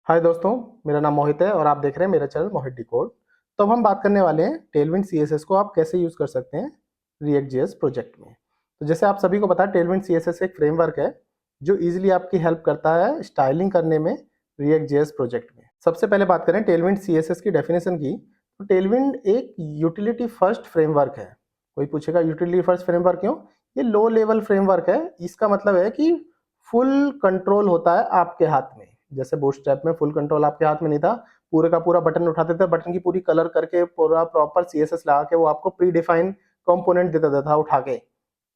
हाय दोस्तों, मेरा नाम मोहित है और आप देख रहे हैं मेरा चैनल मोहित डिकोड। तो अब हम बात करने वाले हैं टेलविंड सीएसएस को आप कैसे यूज़ कर सकते हैं रिएक्ट जेएस प्रोजेक्ट में। तो जैसे आप सभी को पता है, टेलविंड सीएसएस एक फ्रेमवर्क है जो इजीली आपकी हेल्प करता है स्टाइलिंग करने में रिएक्ट जेएस प्रोजेक्ट में। सबसे पहले बात करें टेलविंड सीएसएस की डेफिनेशन की, तो टेलविंड एक यूटिलिटी फर्स्ट फ्रेमवर्क है। कोई पूछेगा यूटिलिटी फर्स्ट फ्रेमवर्क क्यों? ये लो लेवल फ्रेमवर्क है। इसका मतलब है कि फुल कंट्रोल होता है आपके हाथ में। जैसे बूटस्ट्रैप में फुल कंट्रोल आपके हाथ में नहीं था, पूरे का पूरा बटन उठाते थे, बटन की पूरी कलर करके पूरा प्रॉपर सीएसएस लगा के वो आपको प्री डिफाइन कंपोनेंट दे देता था उठा के।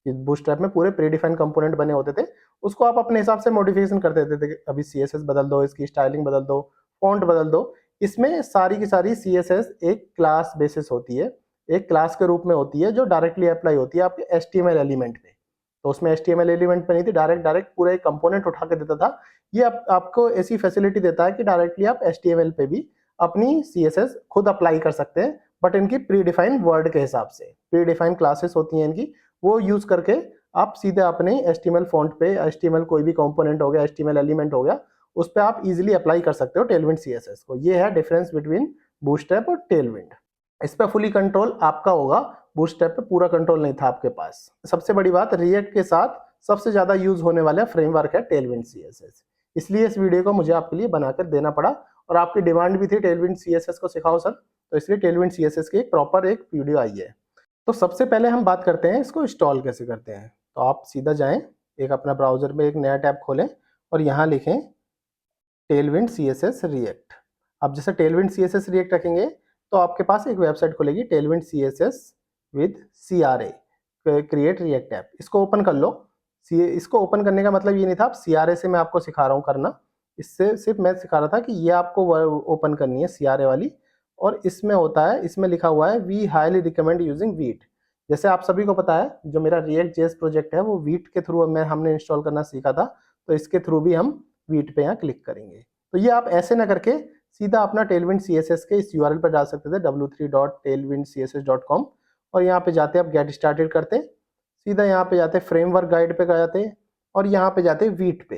बूटस्ट्रैप में पूरे प्री डिफाइन कंपोनेंट बने होते थे, उसको आप अपने हिसाब से मॉडिफिकेशन कर देते थे। अभी सीएसएस बदल दो, इसकी स्टाइलिंग बदल दो, फॉन्ट बदल दो। इसमें सारी की सारी सीएसएस एक क्लास बेसिस होती है, एक क्लास के रूप में होती है जो डायरेक्टली अप्लाई होती है आपके एचटीएमएल एलिमेंट पे। तो उसमें एचटीएमएल एलिमेंट पे नहीं थी, डायरेक्ट डायरेक्ट पूरा एक कंपोनेंट उठा के देता था। ये आपको ऐसी फैसिलिटी देता है कि डायरेक्टली आप एचटीएमएल पे भी अपनी सीएसएस खुद अप्लाई कर सकते हैं, बट इनकी प्री डिफाइन वर्ड के हिसाब से। प्री डिफाइन क्लासेस होती हैं इनकी, वो यूज करके आप सीधे अपने एचटीएमएल फॉन्ट पे एचटीएमएल कोई भी कंपोनेंट हो गया, एचटीएमएल एलिमेंट हो गया, उस पर आप इजीली अप्लाई कर सकते हो टेलविंड सीएसएस को। ये है डिफरेंस बिटवीन बूटस्ट्रैप और टेलविंड। इस पर फुली कंट्रोल आपका होगा, बूटस्ट्रैप पे पूरा कंट्रोल नहीं था आपके पास। सबसे बड़ी बात, रिएक्ट के साथ सबसे ज्यादा यूज होने वाला फ्रेमवर्क है टेलविंड सीएसएस। इसलिए इस वीडियो को मुझे आपके लिए बनाकर देना पड़ा, और आपकी डिमांड भी थी टेलविंड सीएसएस को सिखाओ सर, तो इसलिए टेलविंड सीएसएस की एक प्रॉपर एक वीडियो आई है। तो सबसे पहले हम बात करते हैं इसको इंस्टॉल कैसे करते हैं। तो आप सीधा जाएं, एक अपना ब्राउजर में एक नया टैब खोलें और यहाँ लिखें टेलविंड सीएसएस रिएक्ट। अब जैसे टेलविंड सीएसएस रिएक्ट रखेंगे तो आपके पास एक वेबसाइट खुलेगी, Tailwind CSS with CRA create react app. इसको ओपन कर लो। इसको ओपन करने का मतलब ये नहीं था आप सीआरए से मैं आपको सिखा रहा हूँ करना, इससे सिर्फ मैं सिखा रहा था कि ये आपको ओपन करनी है सीआरए वाली। और इसमें होता है, इसमें लिखा हुआ है we highly recommend using Vite. जैसे आप सभी को पता है, जो मेरा रिएक्ट जेएस प्रोजेक्ट है वो वीट के थ्रू हमने इंस्टॉल करना सीखा था, तो इसके थ्रू भी हम वीट पे यहाँ क्लिक करेंगे। तो ये आप ऐसे ना करके सीधा अपना टेलविंड सीएसएस के इस यूआरएल पर डाल सकते थे, w3.tailwindcss.com, और यहाँ पे जाते आप गेट स्टार्टेड करते, सीधा यहाँ पे जाते फ्रेमवर्क गाइड पे जाते, और यहाँ पे जाते वीट पे।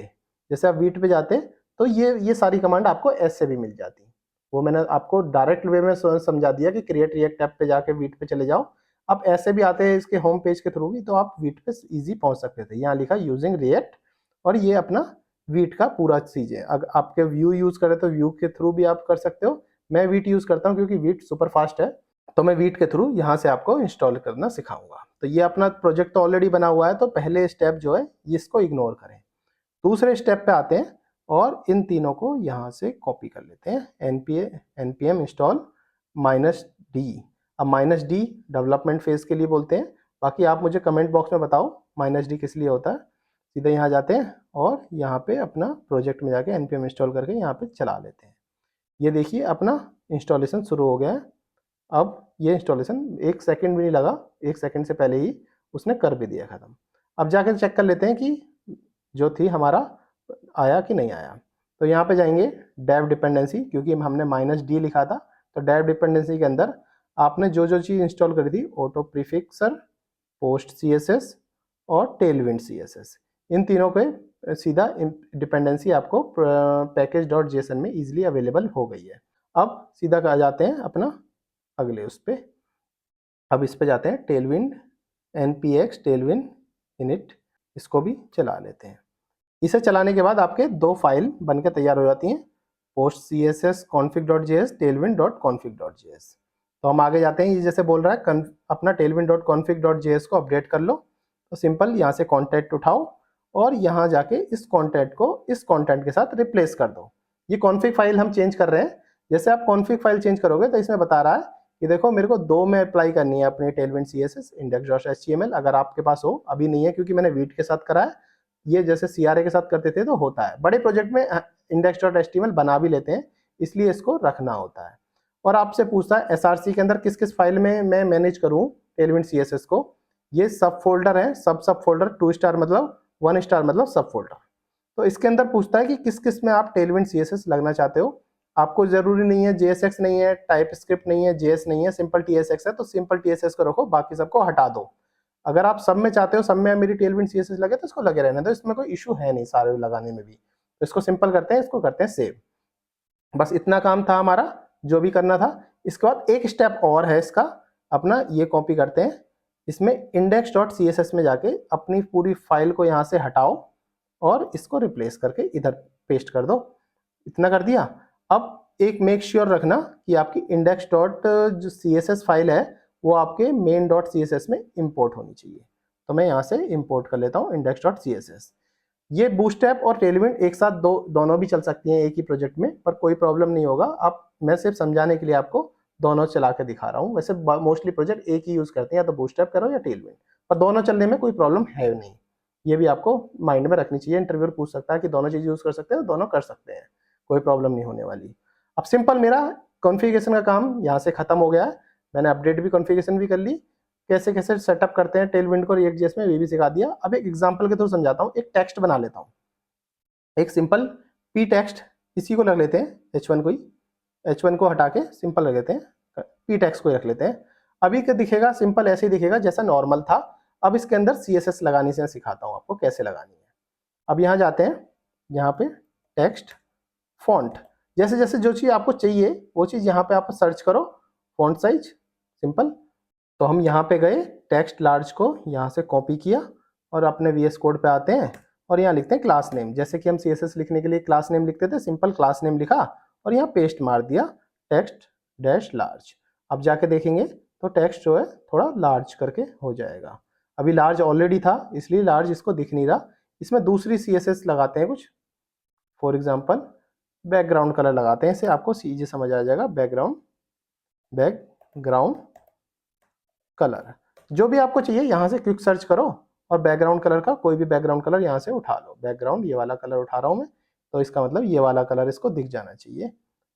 जैसे आप वीट पे जाते तो ये सारी कमांड आपको ऐसे भी मिल जाती। वो मैंने आपको डायरेक्ट वे में समझा दिया कि क्रिएट रिएक्ट ऐप पे जाके वीट पे चले जाओ। आप ऐसे भी आते हैं इसके होम पेज के थ्रू भी, तो आप वीट पे इजी पहुंच सकते थे। यहाँ लिखा यूजिंग रिएक्ट, और ये अपना वीट का पूरा चीज है। अगर आपके व्यू यूज करें तो व्यू के थ्रू भी आप कर सकते हो। मैं वीट यूज करता हूँ क्योंकि वीट सुपर फास्ट है, तो मैं वीट के थ्रू यहाँ से आपको इंस्टॉल करना सिखाऊंगा। तो ये अपना प्रोजेक्ट तो ऑलरेडी बना हुआ है, तो पहले स्टेप जो है इसको इग्नोर करें। दूसरे स्टेप पे आते हैं और इन तीनों को यहाँ से कॉपी कर लेते हैं। npm install -d। अब -d डेवलपमेंट फेज के लिए बोलते हैं, बाकी आप मुझे कमेंट बॉक्स में बताओ -d किस लिए होता है। सीधे यहाँ जाते हैं और यहाँ पे अपना प्रोजेक्ट में जाके npm इंस्टॉल करके यहाँ पे चला लेते हैं। ये देखिए अपना इंस्टॉलेशन शुरू हो गया है। अब ये इंस्टॉलेशन 1 सेकंड भी नहीं लगा, 1 सेकंड से पहले ही उसने कर भी दिया खत्म। अब जाकर चेक कर लेते हैं कि जो थी हमारा आया कि नहीं आया। तो यहाँ पे जाएंगे डेव डिपेंडेंसी, क्योंकि हमने -d लिखा था, तो डेव डिपेंडेंसी के अंदर आपने जो जो चीज़ इंस्टॉल करी थी, ऑटो प्रीफिक्सर, पोस्ट सीएसएस और टेलविंड सीएसएस, इन तीनों पे सीधा डिपेंडेंसी आपको पैकेज डॉट जेसन में इजीली अवेलेबल हो गई है। अब सीधा आ जाते हैं अपना अगले उस पे। अब इस पे जाते हैं टेलविंड npx टेलविंड इनिट, इसको भी चला लेते हैं। इसे चलाने के बाद आपके दो फाइल बनकर तैयार हो जाती हैं, post C S S config dot J S, Tailwind dot config dot J S. तो हम आगे जाते हैं। ये जैसे बोल रहा है अपना Tailwind dot config dot J S को अपडेट कर लो, तो सिंपल यहाँ से कॉन्टैक्ट उठाओ और यहाँ जाके इस कॉन्टैक्ट को इस कॉन्टैक्ट के साथ रिप्लेस कर दो। ये कॉन्फिग फाइल हम चेंज कर रहे हैं। जैसे आप कॉन्फिग फाइल चेंज करोगे तो इसमें बता रहा है कि देखो मेरे को 2 में अप्लाई करनी है अपनी Tailwind C S S index dot H T M L. अगर आपके पास हो, अभी नहीं है क्योंकि मैंने वीट के साथ करा है, ये जैसे सीआरए के साथ करते थे तो होता है। बड़े प्रोजेक्ट में इंडेक्स डॉट एचटीएमएल बना भी लेते हैं, इसलिए इसको रखना होता है। और आपसे पूछता है एसआरसी के अंदर किस किस फाइल में मैं मैनेज करूं टेलविंड सीएसएस को। ये सब फोल्डर है, सब फोल्डर, 2 स्टार मतलब 1 स्टार मतलब सब फोल्डर। तो इसके अंदर पूछता है कि किस किस में आप टेलविंड सीएसएस लगना चाहते हो। आपको जरूरी नहीं है, जेएसएक्स नहीं है, टाइप स्क्रिप्ट नहीं है, जेएस नहीं है, सिंपल टीएसएक्स है, तो सिंपल टीएसएक्स को रखो, बाकी सबको हटा दो। अगर आप सब में चाहते हो सब में मेरी टेलविंड सीएसएस लगे तो इसको लगे रहने दो, इसमें कोई इशू है नहीं सारे लगाने में भी। तो इसको सिंपल करते हैं, इसको करते हैं सेव। बस इतना काम था हमारा जो भी करना था। इसके बाद एक स्टेप और है इसका, अपना ये कॉपी करते हैं, इसमें index.css में जाके अपनी पूरी फाइल को यहाँ से हटाओ और इसको रिप्लेस करके इधर पेस्ट कर दो। इतना कर दिया। अब एक मेक श्योर रखना कि आपकी इंडेक्स डॉट जो CSS फाइल है वो आपके मेन डॉट CSS में इंपोर्ट होनी चाहिए। तो मैं यहाँ से इंपोर्ट कर लेता हूँ index.css। ये बूटस्ट्रैप और टेलविंड एक साथ दोनों भी चल सकती हैं एक ही प्रोजेक्ट में, पर कोई प्रॉब्लम नहीं होगा। आप, मैं सिर्फ समझाने के लिए आपको दोनों चला के दिखा रहा हूँ। वैसे मोस्टली प्रोजेक्ट एक ही यूज करते हैं, या तो बूटस्ट्रैप करो या टेलविंड, पर दोनों चलने में कोई प्रॉब्लम है नहीं। ये भी आपको माइंड में रखनी चाहिए। इंटरव्यूअर पूछ सकता है कि दोनों चीज यूज कर सकते हैं, दोनों कर सकते हैं, कोई प्रॉब्लम नहीं होने वाली। अब सिंपल मेरा कॉन्फ़िगरेशन का काम यहाँ से खत्म हो गया है। मैंने अपडेट भी, कॉन्फ़िगरेशन भी कर ली। कैसे कैसे सेटअप करते हैं टेलविंड को React.js में, ये भी सिखा दिया। अब एक एग्जांपल के थ्रू समझाता हूँ। एक टेक्स्ट बना लेता हूँ, एक सिंपल पी टेक्स्ट, इसी को रख लेते हैं H1 को ही, H1 को हटा के सिंपल रख लेते हैं, पी टेक्स्ट को ही रख लेते हैं। अभी क्या दिखेगा, सिंपल ऐसे ही दिखेगा जैसा नॉर्मल था। अब इसके अंदर CSS लगाने से सिखाता हूँ आपको कैसे लगानी है। अब यहाँ जाते हैं, यहाँ पे टेक्स्ट फॉन्ट, जैसे जैसे जो चीज़ आपको चाहिए वो चीज़ यहाँ पे आप सर्च करो, फॉन्ट साइज सिंपल। तो हम यहाँ पे गए, टेक्स्ट लार्ज को यहाँ से कॉपी किया और अपने VS कोड पे आते हैं और यहाँ लिखते हैं क्लास नेम। जैसे कि हम CSS लिखने के लिए क्लास नेम लिखते थे, सिंपल क्लास नेम लिखा और यहाँ पेस्ट मार दिया, टेक्स्ट डैश लार्ज। अब जाके देखेंगे तो टेक्स्ट जो है थोड़ा लार्ज करके हो जाएगा। अभी लार्ज ऑलरेडी था इसलिए लार्ज इसको दिख नहीं रहा। इसमें दूसरी CSS लगाते हैं कुछ, फॉर एग्जाम्पल बैकग्राउंड कलर लगाते हैं, इसे आपको सीधे समझ आ जाएगा। बैकग्राउंड कलर जो भी आपको चाहिए यहाँ से क्विक सर्च करो और बैकग्राउंड कलर का कोई भी बैकग्राउंड कलर यहाँ से उठा लो। बैकग्राउंड ये वाला कलर उठा रहा हूँ मैं, तो इसका मतलब ये वाला कलर इसको दिख जाना चाहिए।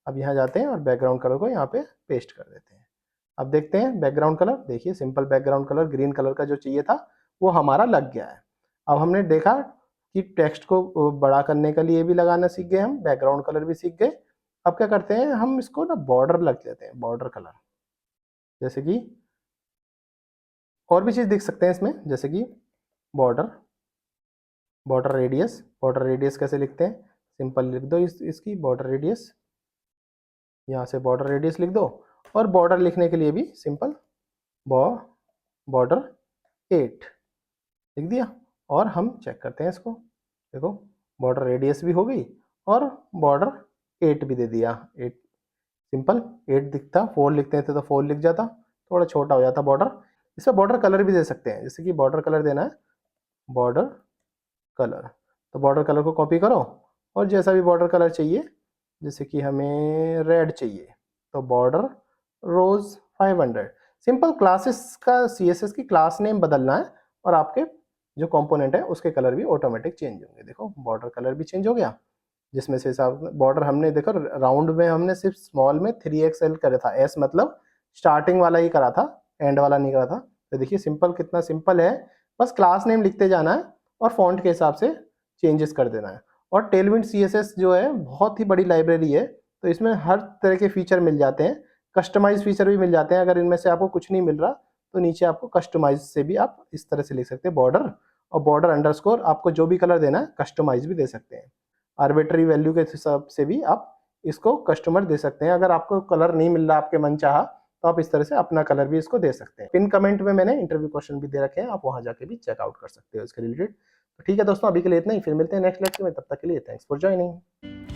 अब यहाँ जाते हैं और बैकग्राउंड कलर को यहाँ पे पेस्ट कर देते हैं। अब देखते हैं बैकग्राउंड कलर, देखिए simple background colour green colour का जो चाहिए था वो हमारा लग गया है। अब हमने देखा कि टेक्स्ट को बड़ा करने के लिए भी लगाना सीख गए हम, बैकग्राउंड कलर भी सीख गए। अब क्या करते हैं, हम इसको ना बॉर्डर लग लेते हैं, बॉर्डर कलर। जैसे कि और भी चीज़ देख सकते हैं इसमें, जैसे कि बॉर्डर, बॉर्डर रेडियस कैसे लिखते हैं, सिंपल लिख दो इसकी बॉर्डर रेडियस, यहाँ से बॉर्डर रेडियस लिख दो। और बॉर्डर लिखने के लिए भी सिंपल बॉर्डर 8 लिख दिया और हम चेक करते हैं इसको। देखो बॉर्डर रेडियस भी हो गई और बॉर्डर 8 भी दे दिया। 8 सिंपल 8 दिखता, 4 लिखते थे तो 4 लिख जाता, थोड़ा छोटा हो जाता बॉर्डर। इसमें बॉर्डर कलर भी दे सकते हैं, जैसे कि बॉर्डर कलर देना है, बॉर्डर कलर, तो बॉर्डर कलर को कॉपी करो और जैसा भी बॉर्डर कलर चाहिए, जैसे कि हमें रेड चाहिए तो बॉर्डर रोज 500। सिंपल क्लासेस का CSS की क्लास नेम बदलना है और आपके जो कंपोनेंट है उसके कलर भी ऑटोमेटिक चेंज होंगे। देखो बॉर्डर कलर भी चेंज हो गया, जिसमें से हिसाब बॉर्डर हमने देखो राउंड में हमने सिर्फ स्मॉल में 3XL करा था, S मतलब स्टार्टिंग वाला ही करा था, एंड वाला नहीं करा था। तो देखिए सिंपल, कितना सिंपल है, बस क्लास नेम लिखते जाना है और फॉन्ट के हिसाब से चेंजेस कर देना है। और टेलविंड CSS जो है बहुत ही बड़ी लाइब्रेरी है, तो इसमें हर तरह के फीचर मिल जाते हैं, कस्टमाइज फीचर भी मिल जाते हैं। अगर इनमें से आपको कुछ नहीं मिल रहा तो नीचे आपको कस्टमाइज से भी आप इस तरह से लिख सकते हैं बॉर्डर, और बॉर्डर अंडरस्कोर आपको जो भी कलर देना है कस्टमाइज भी दे सकते हैं। आर्बिट्री वैल्यू के हिसाब से भी आप इसको कस्टमर दे सकते हैं। अगर आपको कलर नहीं मिल रहा आपके मन चाहा तो आप इस तरह से अपना कलर भी इसको दे सकते हैं। पिन कमेंट में मैंने इंटरव्यू क्वेश्चन भी दे रखे हैं, आप वहां जाके भी चेकआउट कर सकते हो इसके रिलेटेड। तो ठीक है दोस्तों, अभी के लिए इतना ही, फिर मिलते हैं नेक्स्ट लेक्चर में। तब तक के लिए थैंक्स फॉर ज्वाइनिंग।